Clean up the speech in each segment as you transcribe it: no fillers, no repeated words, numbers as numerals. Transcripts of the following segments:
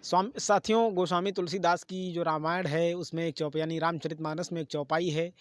साथियों, गोस्वामी तुलसीदास की जो रामायण है उसमें एक चौप यानी रामचरितमानस में एक चौपाई है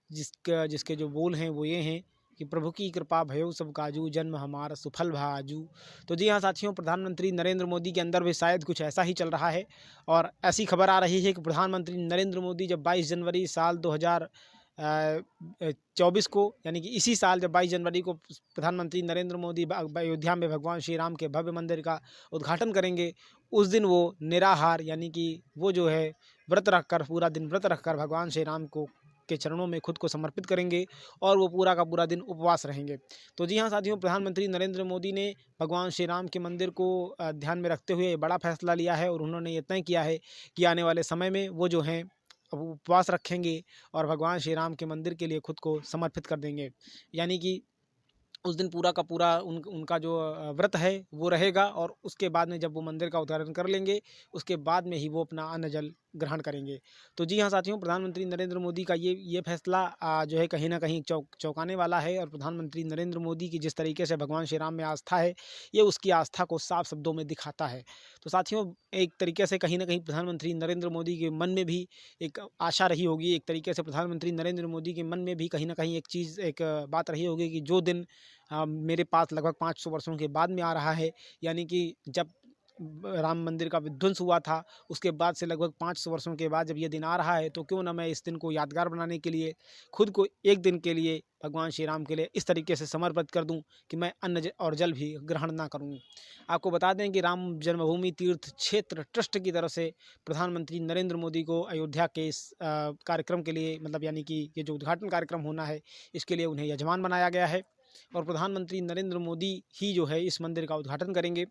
जिसके जो बोल हैं वो ये हैं कि प्रभु की कृपा भयो सब काजू, जन्म हमारा सुफल भाजू। तो जी हाँ साथियों, प्रधानमंत्री नरेंद्र मोदी के अंदर भी शायद कुछ ऐसा ही चल रहा है। और ऐसी खबर आ रही है कि प्रधानमंत्री नरेंद्र मोदी जब 22 जनवरी साल 2024 को, यानी कि इसी साल जब 22 जनवरी को प्रधानमंत्री नरेंद्र मोदी अयोध्या में भगवान श्री राम के भव्य मंदिर का उद्घाटन करेंगे, उस दिन वो निराहार यानी कि वो जो है व्रत रखकर, पूरा दिन व्रत रखकर भगवान श्री राम को के चरणों में खुद को समर्पित करेंगे और वो पूरा का पूरा दिन उपवास रहेंगे। तो जी हाँ साथियों, प्रधानमंत्री नरेंद्र मोदी ने भगवान श्री राम के मंदिर को ध्यान में रखते हुए बड़ा फैसला लिया है और उन्होंने ये तय किया है कि आने वाले समय में वो जो हैं अब उपवास रखेंगे और भगवान श्री राम के मंदिर के लिए खुद को समर्पित कर देंगे। यानी कि उस दिन पूरा का पूरा उनका जो व्रत है वो रहेगा और उसके बाद में जब वो मंदिर का उद्घाटन कर लेंगे, उसके बाद में ही वो अपना अन्न जल ग्रहण करेंगे। तो जी हाँ साथियों, प्रधानमंत्री नरेंद्र मोदी का ये फैसला जो है कहीं न कहीं चौंकाने वाला है। और प्रधानमंत्री नरेंद्र मोदी की जिस तरीके से भगवान श्री राम में आस्था है, ये उसकी आस्था को साफ शब्दों में दिखाता है। तो साथियों, एक तरीके से कहीं न कहीं प्रधानमंत्री नरेंद्र मोदी के मन में भी एक आशा रही होगी, एक तरीके से प्रधानमंत्री नरेंद्र मोदी के मन में भी कहीं न कहीं एक बात रही होगी कि जो दिन मेरे पास लगभग 500 वर्षों के बाद में आ रहा है, यानी कि जब राम मंदिर का विध्वंस हुआ था, उसके बाद से लगभग 500 वर्षों के बाद जब ये दिन आ रहा है, तो क्यों ना मैं इस दिन को यादगार बनाने के लिए खुद को एक दिन के लिए भगवान श्री राम के लिए इस तरीके से समर्पित कर दूं कि मैं अन्न और जल भी ग्रहण ना करूं। आपको बता दें कि राम जन्मभूमि तीर्थ क्षेत्र ट्रस्ट की तरफ से प्रधानमंत्री नरेंद्र मोदी को अयोध्या के इस कार्यक्रम के लिए, मतलब यानी कि ये जो उद्घाटन कार्यक्रम होना है, इसके लिए उन्हें यजमान बनाया गया है और प्रधानमंत्री नरेंद्र मोदी ही जो है इस मंदिर का उद्घाटन करेंगे।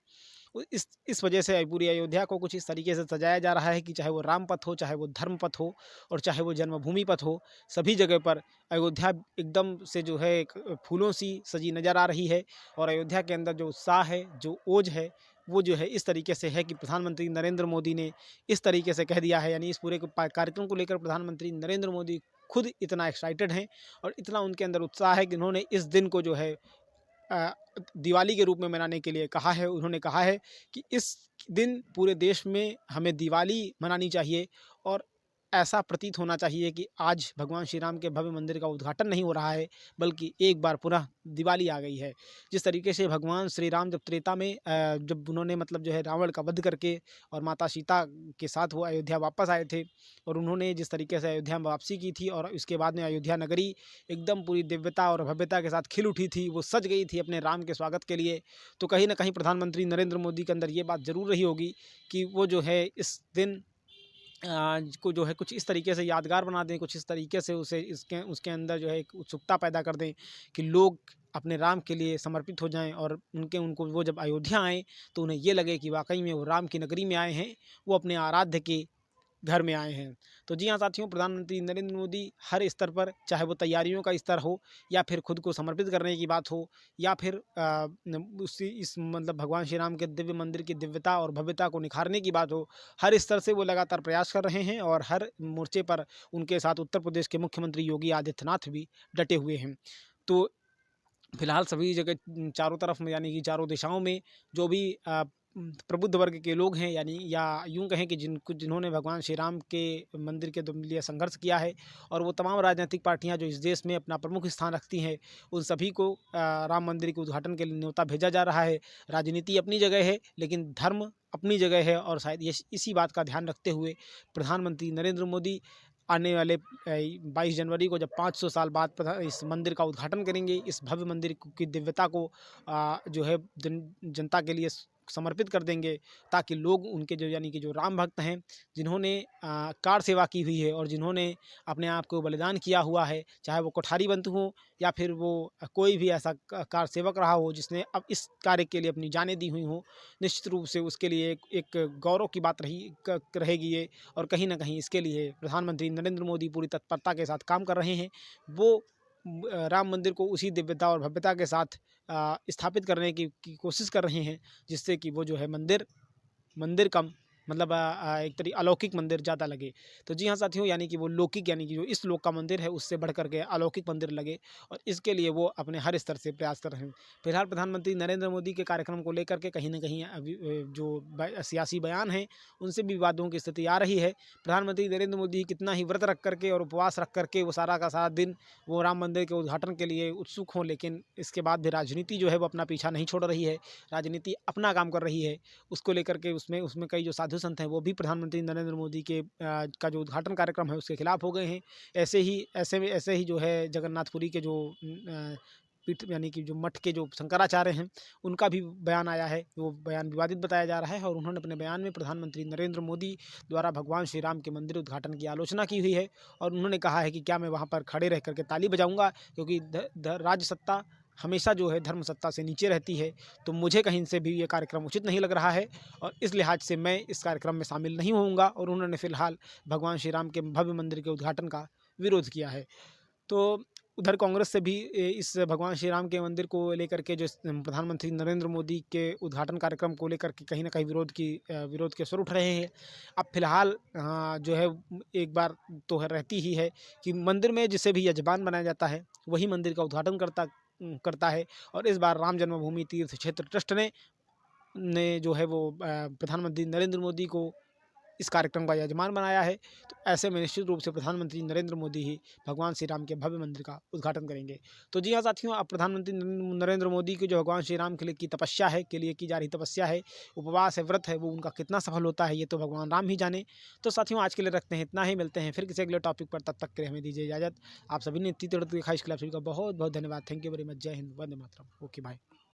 इस वजह से पूरी अयोध्या को कुछ इस तरीके से सजाया जा रहा है कि चाहे वो राम पथ हो, चाहे वो धर्म पथ हो और चाहे वो जन्मभूमि पथ हो, सभी जगह पर अयोध्या एकदम से जो है एक फूलों सी सजी नज़र आ रही है। और अयोध्या के अंदर जो उत्साह है, जो ओज है, वो जो है इस तरीके से है कि प्रधानमंत्री नरेंद्र मोदी ने इस तरीके से कह दिया है, यानी इस पूरे कार्यक्रम को लेकर प्रधानमंत्री नरेंद्र मोदी खुद इतना एक्साइटेड हैं और इतना उनके अंदर उत्साह है कि उन्होंने इस दिन को जो है अ, दिवाली के रूप में मनाने के लिए कहा है। उन्होंने कहा है कि इस दिन पूरे देश में हमें दिवाली मनानी चाहिए और ऐसा प्रतीत होना चाहिए कि आज भगवान श्री राम के भव्य मंदिर का उद्घाटन नहीं हो रहा है, बल्कि एक बार पुनः दिवाली आ गई है। जिस तरीके से भगवान श्री राम जब त्रेता में जब उन्होंने मतलब जो है रावण का वध करके और माता सीता के साथ वो अयोध्या वापस आए थे और उन्होंने जिस तरीके से अयोध्या में वापसी की थी और इसके बाद में अयोध्या नगरी एकदम पूरी दिव्यता और भव्यता के साथ खिल उठी थी, वो सज गई थी अपने राम के स्वागत के लिए। तो कहीं न कहीं प्रधानमंत्री नरेंद्र मोदी के अंदर ये बात ज़रूर रही होगी कि वो जो है इस दिन को जो है कुछ इस तरीके से यादगार बना दें, कुछ इस तरीके से उसे इसके उसके अंदर जो है एक उत्सुकता पैदा कर दें कि लोग अपने राम के लिए समर्पित हो जाएँ और उनको वो जब अयोध्या आएँ, तो उन्हें ये लगे कि वाक़ई में वो राम की नगरी में आए हैं, वो अपने आराध्य के घर में आए हैं। तो जी हाँ साथियों, प्रधानमंत्री नरेंद्र मोदी हर स्तर पर, चाहे वो तैयारियों का स्तर हो या फिर खुद को समर्पित करने की बात हो या फिर उसी इस मतलब भगवान श्री राम के दिव्य मंदिर की दिव्यता और भव्यता को निखारने की बात हो, हर स्तर से वो लगातार प्रयास कर रहे हैं और हर मोर्चे पर उनके साथ उत्तर प्रदेश के मुख्यमंत्री योगी आदित्यनाथ भी डटे हुए हैं। तो फिलहाल सभी जगह चारों तरफ में, यानी कि चारों दिशाओं में जो भी प्रबुद्ध वर्ग के लोग हैं, यानी या यूँ कहें कि जिन्होंने भगवान श्री राम के मंदिर के लिए संघर्ष किया है और वो तमाम राजनीतिक पार्टियां जो इस देश में अपना प्रमुख स्थान रखती हैं, उन सभी को राम मंदिर के उद्घाटन के लिए न्योता भेजा जा रहा है। राजनीति अपनी जगह है, लेकिन धर्म अपनी जगह है और शायद ये इसी बात का ध्यान रखते हुए प्रधानमंत्री नरेंद्र मोदी आने वाले 22 जनवरी को जब 500 साल बाद इस मंदिर का उद्घाटन करेंगे, इस भव्य मंदिर की दिव्यता को जो है जनता के लिए समर्पित कर देंगे, ताकि लोग उनके जो यानी कि जो राम भक्त हैं, जिन्होंने कार सेवा की हुई है और जिन्होंने अपने आप को बलिदान किया हुआ है, चाहे वो कोठारी बंधु हों या फिर वो कोई भी ऐसा कार सेवक रहा हो जिसने अब इस कार्य के लिए अपनी जानें दी हुई हों, निश्चित रूप से उसके लिए एक गौरव की बात रहेगी ये। और कहीं न कहीं इसके लिए प्रधानमंत्री नरेंद्र मोदी पूरी तत्परता के साथ काम कर रहे हैं। वो राम मंदिर को उसी दिव्यता और भव्यता के साथ स्थापित करने की कोशिश कर रहे हैं, जिससे कि वो जो है मंदिर मंदिर कम मतलब एक तरीके अलौकिक मंदिर ज़्यादा लगे। तो जी हाँ साथियों, यानी कि वो लौकिक यानी कि जो इस लोक का मंदिर है उससे बढ़ कर के अलौकिक मंदिर लगे, और इसके लिए वो अपने हर स्तर से प्रयास कर रहे हैं। फिलहाल प्रधानमंत्री नरेंद्र मोदी के कार्यक्रम को लेकर के कहीं न कहीं अभी जो सियासी बयान हैं उनसे भी विवादों की स्थिति आ रही है। प्रधानमंत्री नरेंद्र मोदी कितना ही व्रत रख करके और उपवास रख करके वो सारा का सारा दिन वो राम मंदिर के उद्घाटन के लिए उत्सुक हों, लेकिन इसके बाद भी राजनीति जो है वो अपना पीछा नहीं छोड़ रही है। राजनीति अपना काम कर रही है। उसको लेकर के उसमें उसमें कई जो साधु संत हैं वो भी प्रधानमंत्री नरेंद्र मोदी के का जो उद्घाटन कार्यक्रम है उसके खिलाफ हो गए हैं। ऐसे ही जो है जगन्नाथपुरी के जो पीठ यानी कि जो मठ के जो शंकराचार्य हैं उनका भी बयान आया है। वो बयान विवादित बताया जा रहा है, और उन्होंने अपने बयान में प्रधानमंत्री नरेंद्र मोदी द्वारा भगवान श्री राम के मंदिर उद्घाटन की आलोचना की हुई है, और उन्होंने कहा है कि क्या मैं वहाँ पर खड़े रह करके ताली बजाऊंगा, क्योंकि राज्य सत्ता हमेशा जो है धर्म सत्ता से नीचे रहती है। तो मुझे कहीं से भी ये कार्यक्रम उचित नहीं लग रहा है, और इस लिहाज से मैं इस कार्यक्रम में शामिल नहीं होऊंगा। और उन्होंने फिलहाल भगवान श्री राम के भव्य मंदिर के उद्घाटन का विरोध किया है। तो उधर कांग्रेस से भी इस भगवान श्री राम के मंदिर को लेकर के जो प्रधानमंत्री नरेंद्र मोदी के उद्घाटन कार्यक्रम को लेकर के कहीं ना कहीं विरोध के स्वर उठ रहे हैं। अब फिलहाल जो है एक बार तो रहती ही है कि मंदिर में जिसे भी यजमान बनाया जाता है वही मंदिर का उद्घाटन करता है। और इस बार राम जन्मभूमि तीर्थ क्षेत्र ट्रस्ट ने जो है वो प्रधानमंत्री नरेंद्र मोदी को इस कार्यक्रम का यजमान बनाया है। तो ऐसे में निश्चित रूप से प्रधानमंत्री नरेंद्र मोदी ही भगवान श्री राम के भव्य मंदिर का उद्घाटन करेंगे। तो जी हाँ साथियों, अब प्रधानमंत्री नरेंद्र मोदी की जो भगवान श्री राम के लिए की तपस्या है के लिए की जा रही तपस्या है, उपवास है, व्रत है, वो उनका कितना सफल होता है ये तो भगवान राम ही जाने। तो साथियों आज के लिए रखते हैं इतना ही, मिलते हैं फिर किसी अगले टॉपिक पर, तब तक के लिए हमें दीजिए इजाजत। आप सभी ने इतनी देर तक दिखाई, इसके लिए आप सभी का बहुत बहुत धन्यवाद। Thank you very much. जय हिंद, वंदे मातरम। Okay bye.